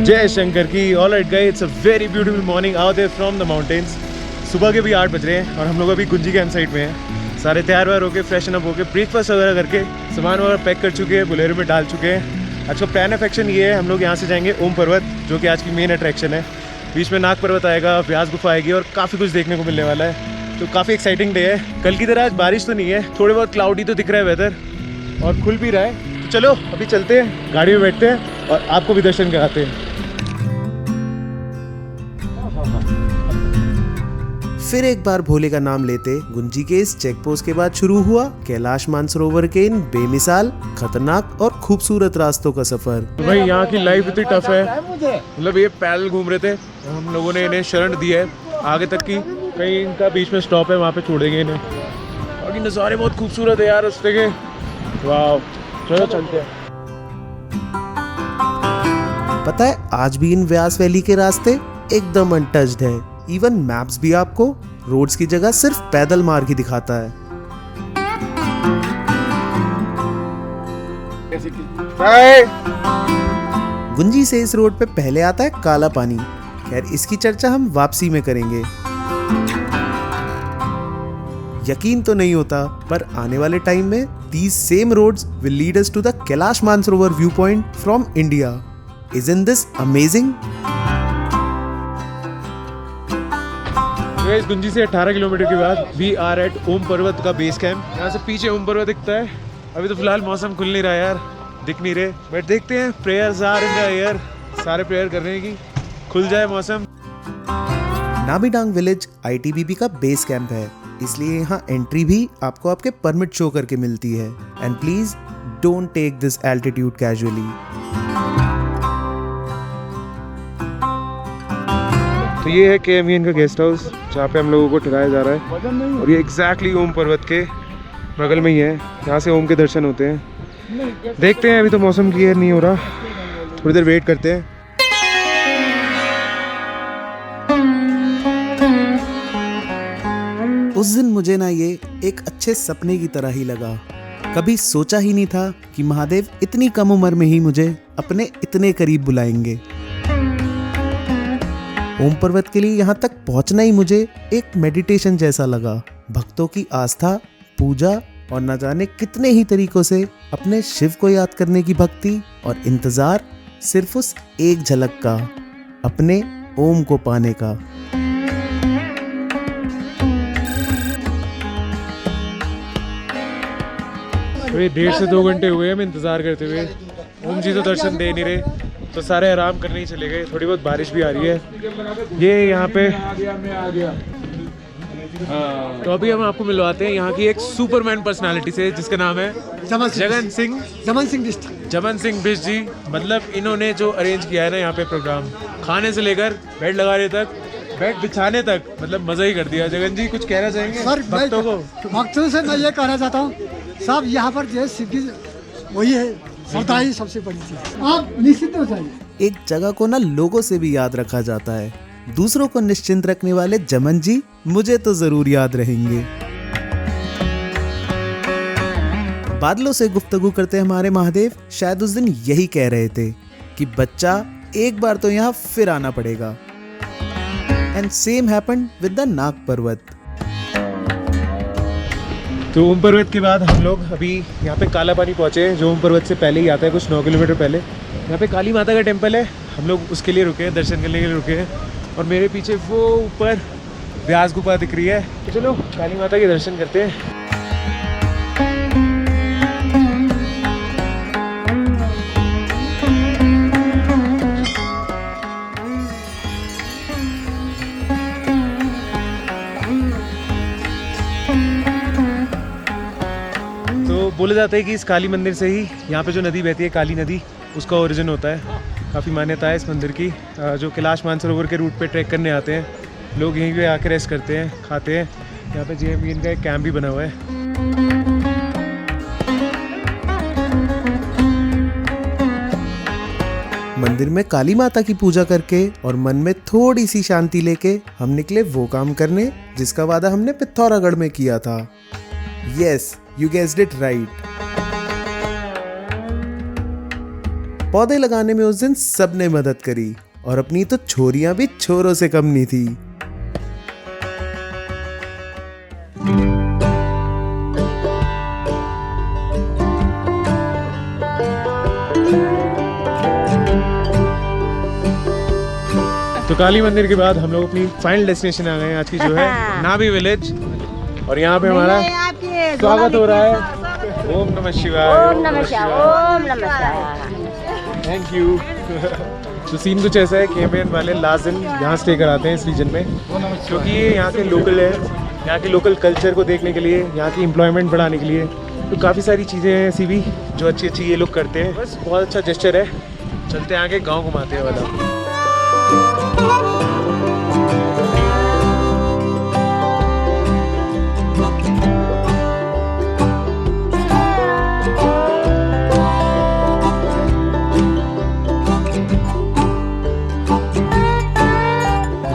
जय शंकर की। All right guys, it's a very beautiful morning out there from the mountains. सुबह के भी 8 बज रहे हैं और हम लोग अभी गुंजी कैंप साइट में हैं। सारे तैयार वार होके फ्रेशन अप होके ब्रेकफास्ट वगैरह करके सामान वगैरह पैक कर चुके हैं, बोलेरो में डाल चुके हैं। आज का प्लान ऑफ एक्शन ये है, हम लोग यहाँ से जाएंगे ओम पर्वत, जो कि आज की मेन अट्रैक्शन है। बीच में नाग पर्वत आएगा, व्यास गुफा आएगी और काफ़ी कुछ देखने को मिलने वाला है। तो काफ़ी एक्साइटिंग डे है। कल की तरह आज बारिश तो नहीं है, थोड़े बहुत क्लाउडी तो दिख रहा है वेदर और खुल भी रहा है। तो चलो अभी चलते हैं, गाड़ी में बैठते हैं और आपको भी दर्शन कराते हैं। फिर एक बार भोले का नाम लेते गुंजी के इस चेक पोस्ट के बाद शुरू हुआ कैलाश मानसरोवर के इन बेमिसाल, खतरनाक और खूबसूरत रास्तों का सफर। तो भाई यहाँ की लाइफ इतनी टफ है, मतलब ये पैदल घूम रहे थे, हम लोगों ने इन्हें शरण दी है आगे तक की। कहीं इनका बीच में स्टॉप है, वहाँ पे छोड़ेंगे इन्हें। बाकी नज़ारे बहुत खूबसूरत है यार रास्ते के। वाह, चलो चलते हैं। पता है, आज भी इन व्यास वैली के रास्ते एकदम अनटच्ड है। इवन मैप्स भी आपको रोड्स की जगह सिर्फ पैदल मार्ग ही दिखाता है। गुंजी से इस रोड पे पहले आता है काला पानी। खैर, इसकी चर्चा हम वापसी में करेंगे। यकीन तो नहीं होता, पर आने वाले टाइम में these same roads will lead us to the Kailash Mansarovar view point from India. Isn't this amazing? इस गुंजी से 18 किलोमीटर के बाद वी आर एट ओम पर्वत का बेस कैंप। यहाँ से पीछे ओम पर्वत दिखता है। अभी तो फिलहाल मौसम खुल नहीं रहा यार, दिख नहीं रहे, बट देखते हैं। Prayers are in the air, सारे प्रेयर कर रहे हैं कि खुल जाए मौसम। नाबीडांग विलेज आईटीबीपी का बेस कैंप है, इसलिए यहाँ एंट्री भी आपको आपके परमिट शो करके मिलती है। And please don't take this altitude casually. तो ये है KMVN का गेस्ट हाउस, जहाँ पे हम लोगों को ठहराया जा रहा है। और ये एग्जैक्टली ओम पर्वत के बगल में ही है, यहाँ से ओम के दर्शन होते हैं। देखते हैं, अभी तो मौसम क्लियर नहीं हो रहा, थोड़ी देर वेट करते हैं। उस दिन मुझे ना ये एक अच्छे सपने की तरह ही लगा। कभी सोचा ही नहीं था कि महादेव इतनी कम उम्र में ही मुझे अपने इतने करीब बुलाएंगे। ओम पर्वत के लिए यहाँ तक पहुँचना ही मुझे एक मेडिटेशन जैसा लगा। भक्तों की आस्था, पूजा और न जाने कितने ही तरीकों से अपने शिव को याद करने की भक्ति और इंतजार सिर्फ उस एक झलक का, अपने ओम को पाने का। अभी 1.5 से 2 घंटे हुए हम इंतजार करते हुए। ओम जी तो दर्शन दे नहीं रहे, तो सारे आराम करने ही चले गए। थोड़ी बहुत बारिश भी आ रही है। ये यहाँ पे तो अभी हम आपको मिलवाते हैं यहाँ की एक सुपरमैन पर्सनालिटी से, जिसका नाम है जमन सिंह बिष्ट जी। मतलब इन्होंने जो अरेंज किया है ना यहाँ पे प्रोग्राम, खाने से लेकर बेड लगाने तक, बेड बिछाने तक, मतलब मजा ही कर दिया। जगन जी कुछ कहना चाहेंगे सर? भक्तों को? भक्तों से मैं ये कहना चाहता हूँ, सब यहाँ पर जो है शिव की वही है, श्रद्धा ही सबसे बड़ी चीज। आप निश्चित हो जाइए। एक जगह को ना लोगों से भी याद रखा जाता है, दूसरों को निश्चिंत रखने वाले जमन जी मुझे तो जरूर याद रहेंगे। बादलों से गुफ्तगू करते हमारे महादेव शायद उस दिन यही कह रहे थे कि बच्चा एक बार तो यहाँ फिर आना पड़ेगा। And same happened with the Nag Parvat. तो ओम पर्वत के बाद हम लोग अभी यहाँ पे काला पानी पहुँचे हैं, जो ओम पर्वत से पहले ही आता है, कुछ 9 किलोमीटर पहले। यहाँ पे काली माता का टेम्पल है, हम लोग उसके लिए रुके हैं, दर्शन करने के लिए रुके हैं। और मेरे पीछे वो ऊपर व्यास गुफा दिख रही है, तो चलो काली माता के दर्शन करते हैं। बोला जाता है कि इस काली मंदिर से ही यहाँ पे जो नदी बहती है, काली नदी, उसका ओरिजिन होता है। काफ़ी मान्यता है इस मंदिर की। जो कैलाश मानसरोवर के रूट पे ट्रैक करने आते हैं लोग, यहीं पे आकर रेस्ट करते हैं, खाते हैं। यहाँ पे JMVN का एक कैंप भी बना हुआ है। मंदिर में काली माता की पूजा करके और मन में थोड़ी सी शांति लेके हम निकले वो काम करने जिसका वादा हमने पिथौरागढ़ में किया था। Yes, you guessed it right. पौधे लगाने में उस दिन सबने मदद करी और अपनी तो छोरियां भी छोरों से कम नहीं थी। तो काली मंदिर के बाद हम लोग अपनी फाइनल डेस्टिनेशन आ गए हैं आज की, जो है नाभी विलेज। और यहाँ पे हमारा स्वागत हो रहा है। ओम नमः शिवाय, ओम नमः शिवाय, ओम नमः शिवाय। Thank you. तो सीन कुछ ऐसा है, कैंपेन वाले लास्ट दिन यहाँ स्टे कराते हैं इस रीजन में, क्योंकि ये यहाँ के लोकल है, यहाँ के लोकल कल्चर को देखने के लिए, यहाँ की एम्प्लॉयमेंट बढ़ाने के लिए। तो काफ़ी सारी चीज़ें हैं ऐसी भी जो अच्छी अच्छी ये लोग करते हैं। बस बहुत अच्छा जेस्चर है। चलते हैं आगे, गाँव घुमाते हैं वाला।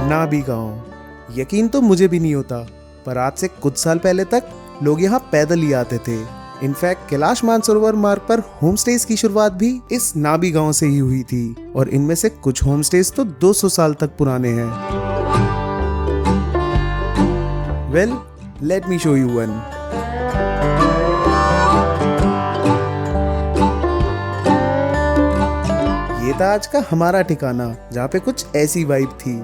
नाभी गांव, यकीन तो मुझे भी नहीं होता, पर आज से कुछ साल पहले तक लोग यहाँ पैदल ही आते थे। इनफैक्ट कैलाश मानसरोवर मार्ग पर होम स्टेज की शुरुआत भी इस नाभी गांव से ही हुई थी और इनमें से कुछ होम स्टेज तो 200 साल तक पुराने हैं। Well, let me show you one. ये था आज का हमारा ठिकाना, जहाँ पे कुछ ऐसी वाइब थी।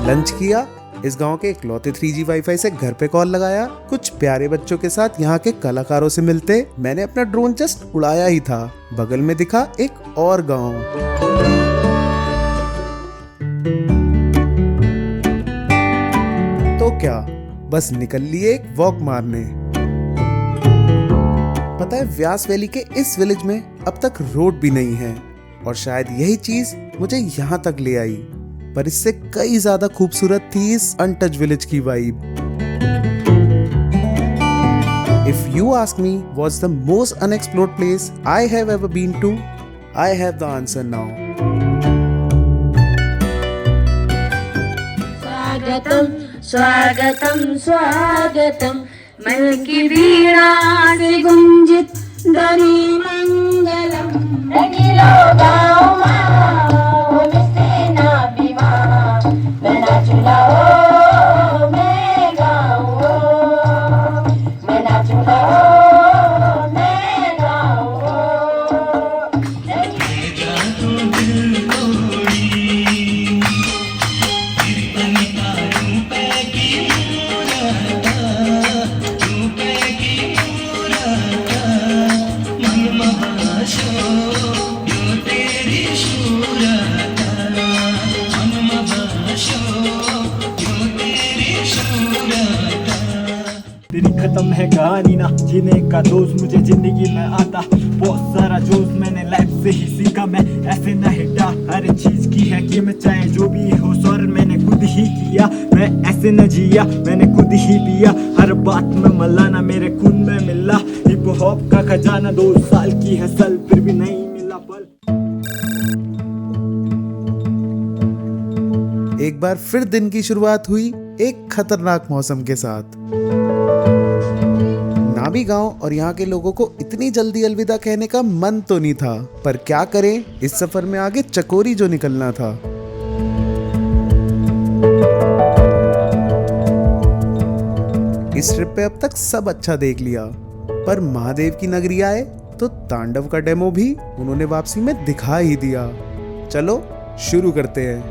लंच किया, इस गांव के इकलौते 3G वाईफाई से घर पे कॉल लगाया, कुछ प्यारे बच्चों के साथ यहाँ के कलाकारों से मिलते मैंने अपना ड्रोन जस्ट उड़ाया ही था। बगल में दिखा एक और गांव। तो क्या, बस निकल लिए एक वॉक मारने। पता है, व्यास वैली के इस विलेज में अब तक रोड भी नहीं है और शायद यही चीज मुझे यहाँ तक ले आई, पर इससे कई ज्यादा खूबसूरत थी इस अनटच विलेज की vibe. If you ask me what's the most unexplored place I have ever been to, I have the answer now. स्वागतम स्वागतम स्वागतम, मन की वीणा से गुंजित ध्वनि मंगलम। रंगीलो गाँव माँ से नाभी माँ, मैं नाचूंगा ओ मैं गाऊं ओ, मैं नाचूंगा ओ मैं गाऊं ओ। तेरी खत्म है कहानी ना, जीने का दोस्त मुझे जिंदगी में आता। बहुत सारा जोश मैंने लाइफ से ही सीखा, मैं ऐसे न हिटा हर चीज की है कीमत, चाहे जो भी हो सौर मैंने खुद ही किया। मैं ऐसे न जिया, मैंने खुद ही पिया, हर बात में मलाना मेरे खून में मिला। हिप हॉप का खजाना 2 साल की हसल, फिर भी नहीं मिला पल। एक बार फिर दिन की शुरुआत हुई एक खतरनाक मौसम के साथ। नाभी गांव और यहाँ के लोगों को इतनी जल्दी अलविदा कहने का मन तो नहीं था, पर क्या करें, इस सफर में आगे चकोरी जो निकलना था। इस ट्रिप पे अब तक सब अच्छा देख लिया, पर महादेव की नगरी आए तो तांडव का डेमो भी उन्होंने वापसी में दिखा ही दिया। चलो शुरू करते हैं।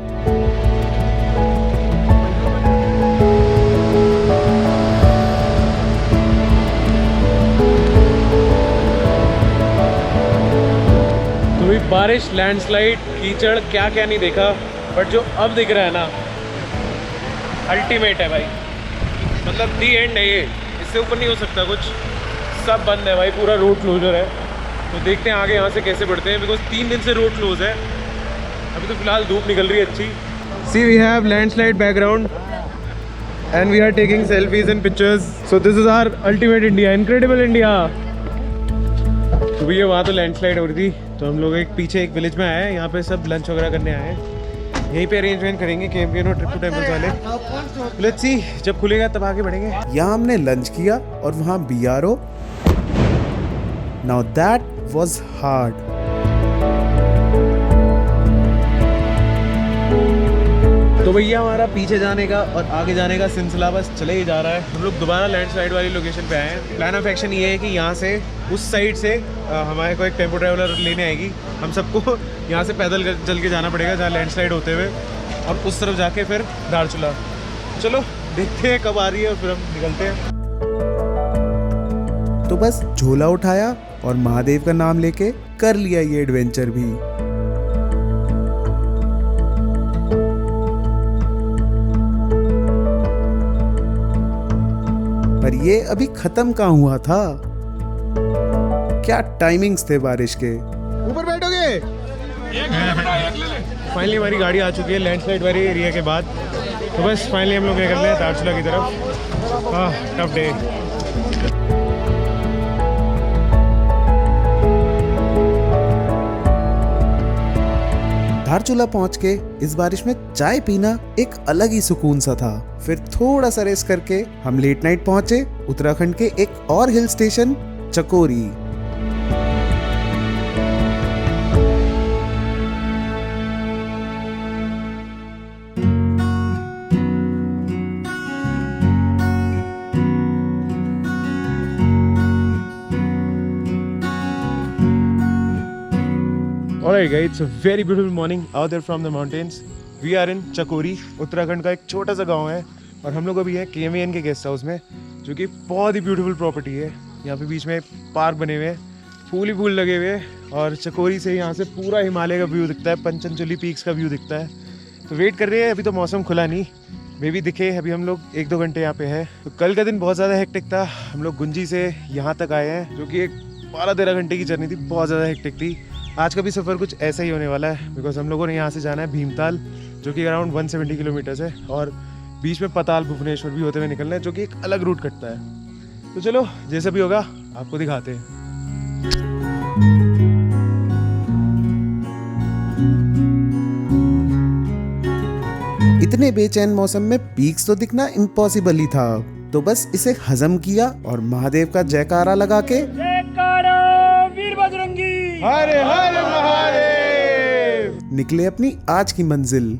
बारिश, लैंडस्लाइड, कीचड़, क्या क्या नहीं देखा, बट जो अब दिख रहा है ना, अल्टीमेट है भाई। मतलब दी एंड है ये, इससे ऊपर नहीं हो सकता कुछ। सब बंद है भाई, पूरा रोड क्लोजर है। तो देखते हैं आगे यहाँ से कैसे बढ़ते हैं, बिकॉज 3 दिन से रोड क्लोज है। अभी तो फिलहाल धूप निकल रही है अच्छी। See we have landslide background and we are taking selfies and pictures. So this is our ultimate India, incredible India. तो भैया वहाँ तो लैंडस्लाइड हो रही थी, तो हम लोग पीछे एक विलेज में आए हैं। यहाँ पे सब लंच वगैरह करने आए हैं, यहीं पे अरेंजमेंट करेंगे कैंपियन और ट्रिप टू टेम्पल्स वाले। लेट्स सी, जब खुलेगा तब आगे बढ़ेंगे। यहाँ हमने लंच किया और वहाँ BRO। Now that was hard. तो भैया हमारा पीछे जाने का और आगे जाने का सिलसिला बस चले ही जा रहा है। हम लोग दोबारा लैंडस्लाइड वाली लोकेशन पे आए हैं। प्लान ऑफ एक्शन ये है कि यहाँ से उस साइड से हमारे को एक टेम्पो ट्रैवलर लेने आएगी। हम सबको यहाँ से पैदल चल के जाना पड़ेगा जहाँ लैंडस्लाइड होते हुए, और उस तरफ जाके फिर धारचूला। चलो देखते हैं कब आ रही है और फिर हम निकलते हैं। तो बस झोला उठाया और महादेव का नाम लेके कर लिया ये एडवेंचर भी। पर ये अभी खत्म कहाँ हुआ था। क्या टाइमिंग्स थे बारिश के। ऊपर बैठोगे? फाइनली हमारी गाड़ी आ चुकी है लैंडस्लाइड वाले एरिया के बाद। तो बस फाइनली हम लोग निकल रहे हैं धारचूला की तरफ। हाँ, टफ डे। धारचूला पहुंच के इस बारिश में चाय पीना एक अलग ही सुकून सा था। फिर थोड़ा सा रेस्ट करके हम लेट नाइट पहुंचे उत्तराखंड के एक और हिल स्टेशन चकोरी। Alright guys, it's a very beautiful morning out there from the mountains. We are in चकोरी। उत्तराखंड का एक छोटा सा गांव है और हम लोग अभी हैं KMAN के गेस्ट हाउस में, जो कि बहुत ही ब्यूटीफुल प्रॉपर्टी है। यहाँ पे बीच में पार्क बने हुए हैं, फूल ही फूल लगे हुए हैं, और चकोरी से यहाँ से पूरा हिमालय का व्यू दिखता है, पंचनचूली पीक्स का व्यू दिखता है। तो वेट कर रहे हैं, अभी तो मौसम खुला नहीं, मे भी दिखे। अभी हम लोग 1-2 घंटे यहाँ पे हैं। तो कल का दिन बहुत ज़्यादा हेक्टिक था। हम लोग गुंजी से यहाँ तक आए हैं, जो कि एक 12-13 घंटे की जर्नी थी, बहुत ज़्यादा हेक्टिक थी। आज का भी सफ़र कुछ ऐसा ही होने वाला है, बिकॉज हम लोगों ने यहाँ से जाना है भीमताल, जो कि अराउंड 170 किलोमीटर्स है, और बीच में पताल भुवनेश्वर भी होते हुए निकलना है, जो कि एक अलग रूट कटता है। तो चलो जैसा भी होगा आपको दिखाते हैं। इतने बेचैन मौसम में पीक्स तो दिखना इम्पॉसिबल ही था। तो बस इसे हजम किया और महादेव का जयकारा लगा के वीर बजरंगी हरे हरे महादेव निकले अपनी आज की मंजिल।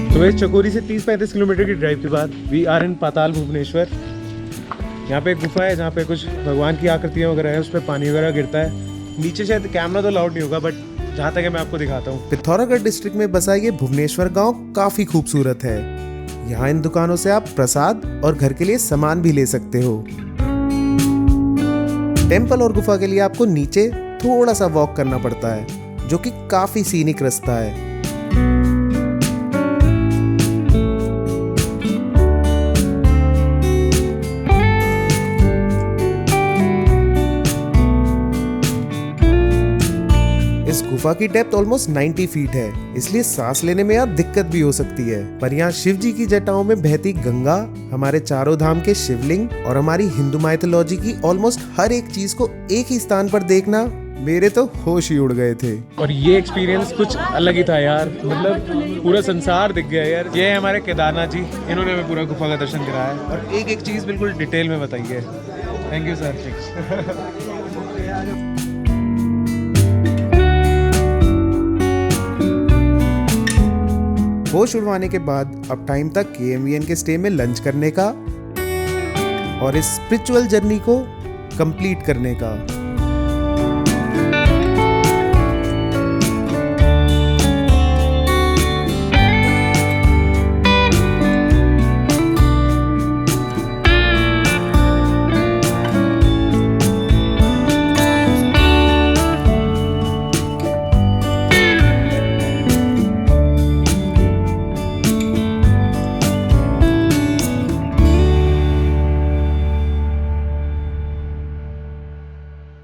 तो वैसे चकोरी से 30-35 किलोमीटर की ड्राइव के बाद वी आर इन पाताल भुवनेश्वर। यहाँ पे एक गुफा है जहाँ पे कुछ भगवान की आकृतियाँ वगैरह है, उस पर पानी वगैरह गिरता है। नीचे शायद कैमरा तो अलाउड नहीं होगा, बट जहाँ तक है मैं आपको दिखाता हूँ। पिथौरागढ़ डिस्ट्रिक्ट में बसा ये भुवनेश्वर गांव काफी खूबसूरत है। यहाँ इन दुकानों से आप प्रसाद और घर के लिए सामान भी ले सकते हो। टेम्पल और गुफा के लिए आपको नीचे थोड़ा सा वॉक करना पड़ता है, जो कि काफी सीनिक रास्ता है। इस गुफा की डेप्थ ऑलमोस्ट 90 फीट है, इसलिए सांस लेने में यार दिक्कत भी हो सकती है। पर यहाँ शिव जी की जटाओं में बहती गंगा, हमारे चारों धाम के शिवलिंग और हमारी हिंदू माइथोलॉजी की ऑलमोस्ट हर एक चीज को एक ही स्थान पर देखना मेरे तो होश ही उड़ गए थे। और ये एक्सपीरियंस कुछ अलग ही था यार, मतलब पूरा संसार दिख गया यार। ये है हमारे केदारनाथ जी, इन्होंने हमें पूरा गुफा का दर्शन कराया है और एक एक चीज़ बिल्कुल डिटेल में बताई है। Thank you sir. होश उड़वाने के बाद अब टाइम तक KMVN के स्टे में लंच करने का और इस स्पिरिचुअल जर्नी को कंप्लीट करने का।